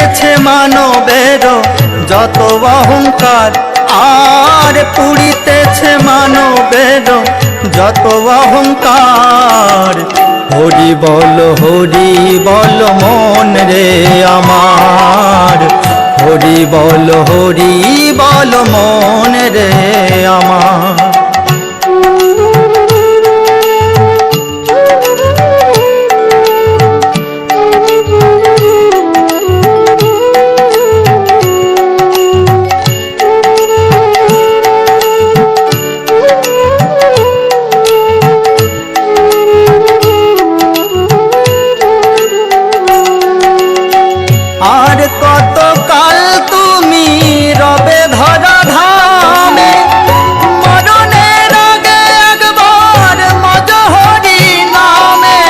পুড়িতেছে মানবের যত অহংকার, আর পুড়িতেছে মানবের যত অহংকার। হরি বল মন রে আমার, হরি বল মন রে আমার। আর কত কাল তুমি রবে ধরা ধামে, মরণের আগে একবার মজ হরি নামে।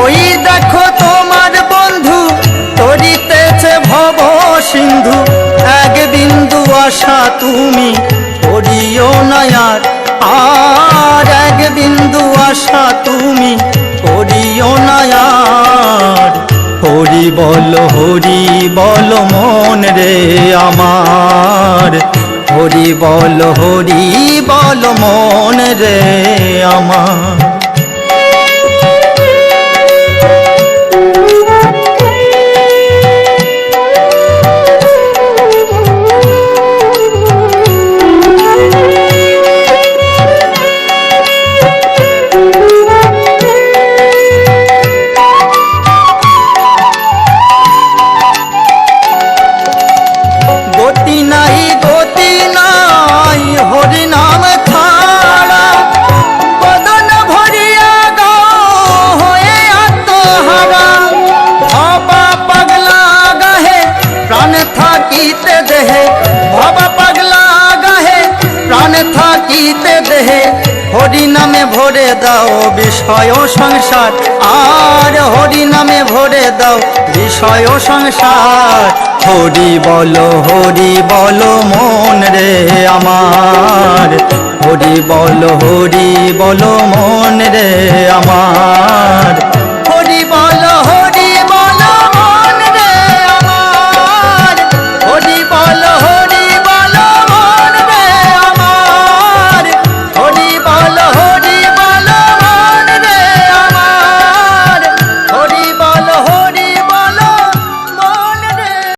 ওই দেখো তোমার বন্ধু তরিতেছে ভব সিন্ধু, এক বিন্দু আশা তুমি করিও না আর, এক বিন্দু আশা তুমি করিও না আর। হরি বল মন রে আমার, হরি বল মন রে আমার। গতি নাই হরি নাম ছাড়া, বদন ভরিয়া গাও হয়ে আত্মহারা। ভবা পাগলা গাহে প্রাণ থাকিতে দেহে, ভবা পাগলা গাহে প্রাণ থাকিতে দেহে। হরি নামে ভরে দাও বিষয় সংসার, আর হরি নামে ভরে দাও বিষয় সংসার। হরি বল মন রে আমার, হরি বল মন রে আমার।